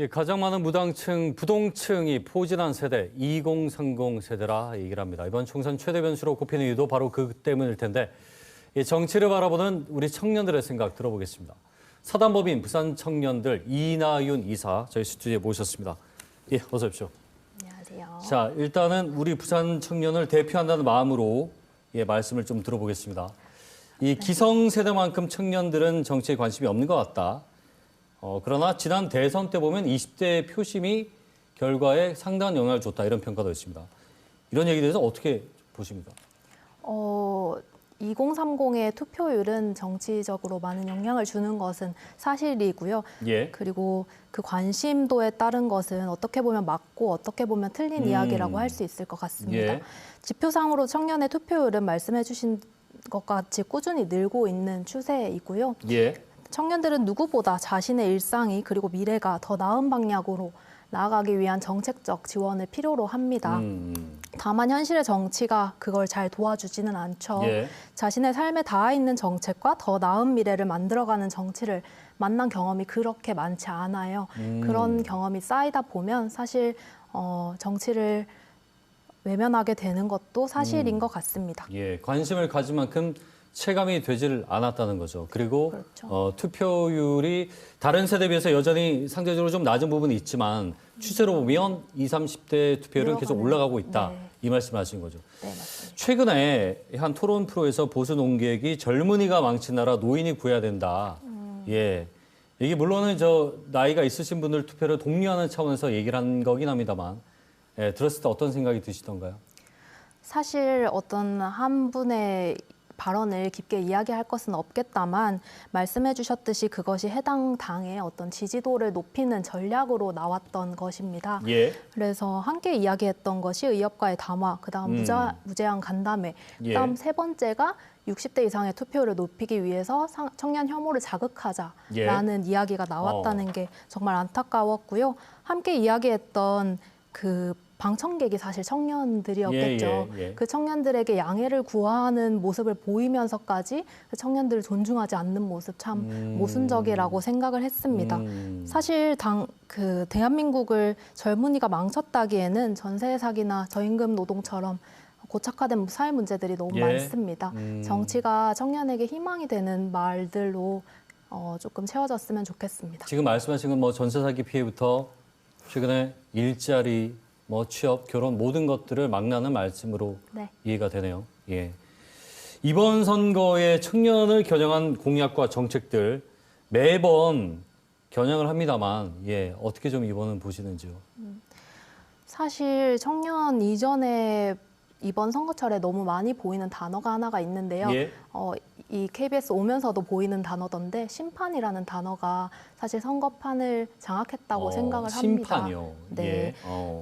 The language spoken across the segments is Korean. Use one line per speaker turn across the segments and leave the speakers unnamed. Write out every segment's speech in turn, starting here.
예, 가장 많은 무당층, 부동층이 포진한 세대, 2030 세대라 얘기를 합니다. 이번 총선 최대 변수로 꼽히는 이유도 바로 그 때문일 텐데 예, 정치를 바라보는 우리 청년들의 생각 들어보겠습니다. 사단법인 부산 청년들 이나윤 이사 저희 스튜디오에 모셨습니다. 예, 어서 오십시오.
안녕하세요.
자, 일단은 우리 부산 청년을 대표한다는 마음으로 예, 말씀을 좀 들어보겠습니다. 이 기성세대만큼 청년들은 정치에 관심이 없는 것 같다. 그러나 지난 대선 때 보면 20대 표심이 결과에 상당한 영향을 줬다 이런 평가도 있습니다. 이런 얘기에 대해서 어떻게 보십니까?
2030의 투표율은 정치적으로 많은 영향을 주는 것은 사실이고요.
예.
그리고 그 관심도에 따른 것은 어떻게 보면 맞고 어떻게 보면 틀린 이야기라고 할 수 있을 것 같습니다.
예.
지표상으로 청년의 투표율은 말씀해 주신 것 같이 꾸준히 늘고 있는 추세이고요.
예.
청년들은 누구보다 자신의 일상이 그리고 미래가 더 나은 방향으로 나아가기 위한 정책적 지원을 필요로 합니다. 다만 현실의 정치가 그걸 잘 도와주지는 않죠.
예.
자신의 삶에 닿아 있는 정책과 더 나은 미래를 만들어가는 정치를 만난 경험이 그렇게 많지 않아요. 그런 경험이 쌓이다 보면 사실 정치를 외면하게 되는 것도 사실인 것 같습니다.
예, 관심을 가진 만큼 체감이 되질 않았다는 거죠. 그리고
그렇죠.
투표율이 다른 세대에 비해서 여전히 상대적으로 좀 낮은 부분이 있지만 추세로 보면 20, 30대 투표율은 계속
늘어가는,
올라가고 있다.
네.
이 말씀을 하신 거죠.
네, 맞습니다.
최근에 한 토론 프로에서 보수 논객이 젊은이가 망친 나라 노인이 구해야 된다. 예. 이게 물론은 나이가 있으신 분들 투표를 독려하는 차원에서 얘기를 한 거긴 합니다만 예, 들었을 때 어떤 생각이 드시던가요?
사실 어떤 한 분의 발언을 깊게 이야기할 것은 없겠다만 말씀해 주셨듯이 그것이 해당 당의 어떤 지지도를 높이는 전략으로 나왔던 것입니다.
예.
그래서 함께 이야기했던 것이 의협과의 담화, 그다음 무제한 간담회,
예.
그다음 세 번째가 60대 이상의 투표율을 높이기 위해서 청년 혐오를 자극하자라는 이야기가 나왔다는 게 정말 안타까웠고요. 함께 이야기했던 그 방청객이 사실 청년들이었겠죠.
예.
그 청년들에게 양해를 구하는 모습을 보이면서까지 그 청년들을 존중하지 않는 모습 참 모순적이라고 생각을 했습니다. 사실 대한민국을 젊은이가 망쳤다기에는 전세 사기나 저임금 노동처럼 고착화된 사회 문제들이 너무
예.
많습니다. 정치가 청년에게 희망이 되는 말들로 조금 채워졌으면 좋겠습니다.
지금 말씀하신 건 뭐 전세 사기 피해부터 최근에 일자리, 취업, 결혼 모든 것들을 막라는 말씀으로
네.
이해가 되네요. 예. 이번 선거에 청년을 겨냥한 공약과 정책들 매번 겨냥을 합니다만 어떻게 좀 이번은 보시는지요?
사실 청년 이전에 이번 선거철에 너무 많이 보이는 단어가 하나가 있는데요.
예.
이 KBS 오면서도 보이는 단어던데 심판이라는 단어가 사실 선거판을 장악했다고 생각을 합니다.
심판이요.
네.
예.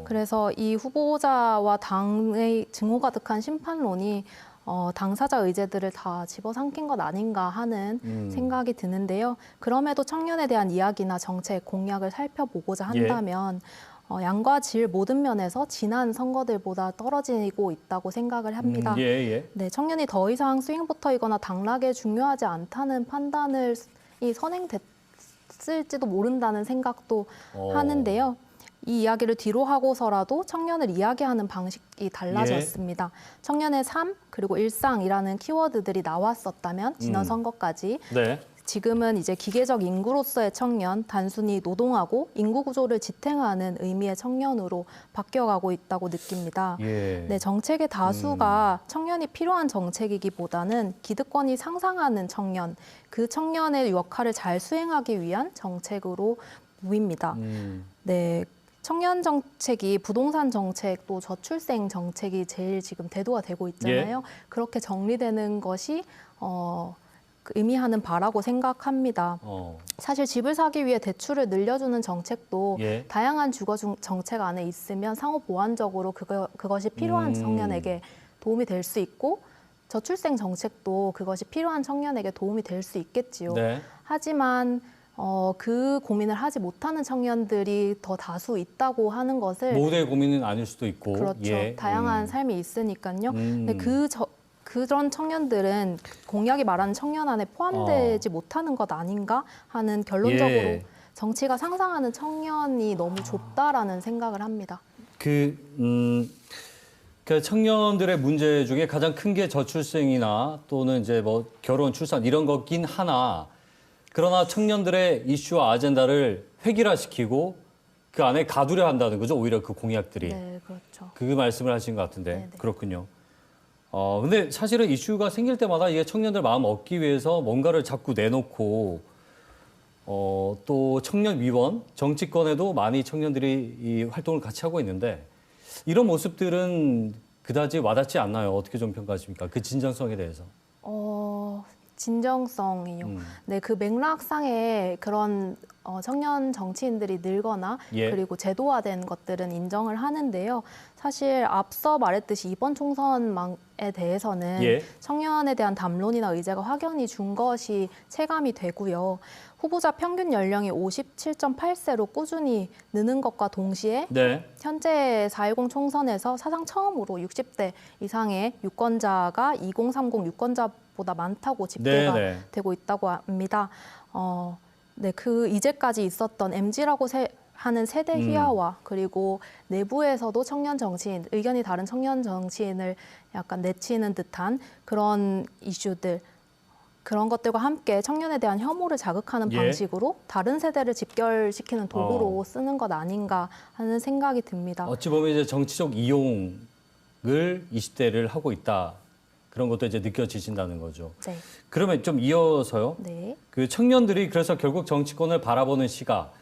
그래서 이 후보자와 당의 증오 가득한 심판론이 당사자 의제들을 다 집어삼킨 것 아닌가 하는 생각이 드는데요. 그럼에도 청년에 대한 이야기나 정책, 공약을 살펴보고자 한다면 양과 질 모든 면에서 지난 선거들보다 떨어지고 있다고 생각을 합니다.
예.
네, 청년이 더 이상 스윙보터이거나 당락에 중요하지 않다는 판단을 선행됐을지도 모른다는 생각도 하는데요. 이 이야기를 뒤로 하고서라도 청년을 이야기하는 방식이 달라졌습니다. 청년의 삶 그리고 일상이라는 키워드들이 나왔었다면 지난 선거까지
네.
지금은 이제 기계적 인구로서의 청년, 단순히 노동하고 인구 구조를 지탱하는 의미의 청년으로 바뀌어가고 있다고 느낍니다.
예.
네, 정책의 다수가 청년이 필요한 정책이기보다는 기득권이 상상하는 청년, 그 청년의 역할을 잘 수행하기 위한 정책으로 보입니다. 네. 청년 정책이 부동산 정책 또 저출생 정책이 제일 지금 대두가 되고 있잖아요. 그렇게 정리되는 것이 의미하는 바라고 생각합니다. 사실 집을 사기 위해 대출을 늘려주는 정책도 다양한 주거 정책 안에 있으면 상호 보완적으로 그것이 필요한 청년에게 도움이 될 수 있고 저출생 정책도 그것이 필요한 청년에게 도움이 될 수 있겠지요.
네.
하지만 그 고민을 하지 못하는 청년들이 더 다수 있다고 하는 것을
모두의 고민은 아닐 수도 있고
그렇죠. 다양한 삶이 있으니까요. 근데 그런 청년들은 공약이 말하는 청년 안에 포함되지 못하는 것 아닌가 하는 결론적으로 정치가 상상하는 청년이 너무 좁다라는 생각을 합니다.
그 청년들의 문제 중에 가장 큰 게 저출생이나 또는 이제 뭐 결혼, 출산 이런 거긴 하나, 그러나 청년들의 이슈와 아젠다를 획일화시키고 그 안에 가두려 한다는 거죠. 오히려 그 공약들이.
네, 그렇죠.
그 말씀을 하신 것 같은데.
네네.
그렇군요. 근데 사실은 이슈가 생길 때마다 이게 청년들 마음 얻기 위해서 뭔가를 자꾸 내놓고 또 청년 위원, 정치권에도 많이 청년들이 이 활동을 같이 하고 있는데 이런 모습들은 그다지 와닿지 않나요? 어떻게 좀 평가하십니까? 그 진정성에 대해서.
진정성이요. 네, 그 맥락상에 그런 청년 정치인들이 늘거나
예.
그리고 제도화된 것들은 인정을 하는데요. 사실 앞서 말했듯이 이번 총선에 대해서는
예.
청년에 대한 담론이나 의제가 확연히 준 것이 체감이 되고요. 후보자 평균 연령이 57.8세로 꾸준히 느는 것과 동시에
네.
현재 4.10 총선에서 사상 처음으로 60대 이상의 유권자가 2030 유권자보다 많다고 집계가
네네.
되고 있다고 합니다. 네, 그 이제까지 있었던 MZ라고 하는 세대 희화화 그리고 내부에서도 청년 정치인, 의견이 다른 청년 정치인을 약간 내치는 듯한 그런 이슈들, 그런 것들과 함께 청년에 대한 혐오를 자극하는
예.
방식으로 다른 세대를 집결시키는 도구로 쓰는 것 아닌가 하는 생각이 듭니다.
어찌 보면 이제 정치적 이용을 20대를 하고 있다. 그런 것도 이제 느껴지신다는 거죠.
네.
그러면 좀 이어서요.
네.
그 청년들이 그래서 결국 정치권을 바라보는 시각,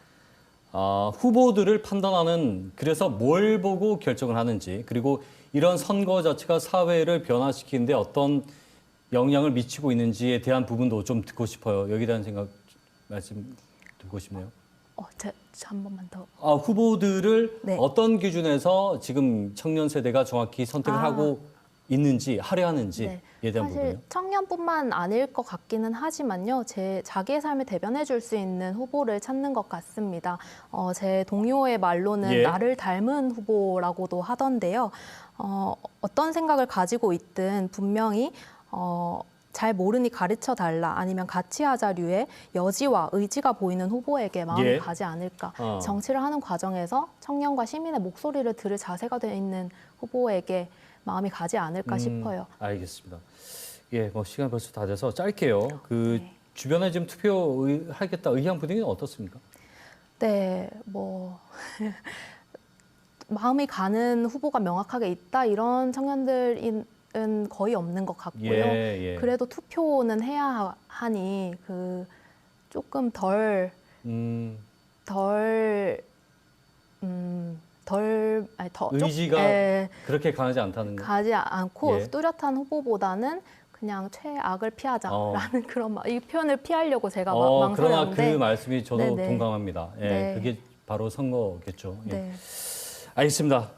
후보들을 판단하는, 그래서 뭘 보고 결정을 하는지, 그리고 이런 선거 자체가 사회를 변화시키는데 어떤 영향을 미치고 있는지에 대한 부분도 좀 듣고 싶어요. 여기에 대한 생각 말씀 듣고 싶네요.
한 번만 더.
후보들을
네.
어떤 기준에서 지금 청년 세대가 정확히 선택을 하고 있는지, 하려 하는지에
네.
대한
사실
부분이요.
청년뿐만 아닐 것 같기는 하지만요. 자기의 삶을 대변해 줄 수 있는 후보를 찾는 것 같습니다. 제 동료의 말로는
예.
나를 닮은 후보라고도 하던데요. 어떤 생각을 가지고 있든 분명히 잘 모르니 가르쳐 달라 아니면 같이 하자류의 여지와 의지가 보이는 후보에게 마음이
예.
가지 않을까. 정치를 하는 과정에서 청년과 시민의 목소리를 들을 자세가 되어 있는 후보에게 마음이 가지 않을까 싶어요.
알겠습니다. 예, 뭐 시간 벌써 다 돼서 짧게요.
네.
주변에 지금 투표하겠다 의향 분위기는 어떻습니까?
네, 뭐 마음이 가는 후보가 명확하게 있다 이런 청년들은 거의 없는 것 같고요.
예.
그래도 투표는 해야 하니 조금 덜
의지가
예,
그렇게 강하지 않다는 거.
가지 않고
예.
뚜렷한 후보보다는 그냥 최악을 피하자라는 그런 이 표현을 피하려고 제가 망설였는데
그러나 그 말씀이 저도
네네.
동감합니다. 예,
네.
그게 바로 선거겠죠. 예.
네.
알겠습니다.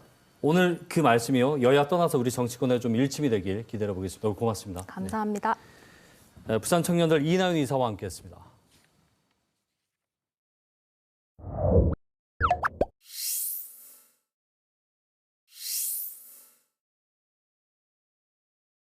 오늘 그 말씀이요. 여야 떠나서 우리 정치권에 좀 일침이 되길 기다려 보겠습니다. 고맙습니다.
감사합니다.
네. 부산 청년들 이나윤 이사와 함께했습니다.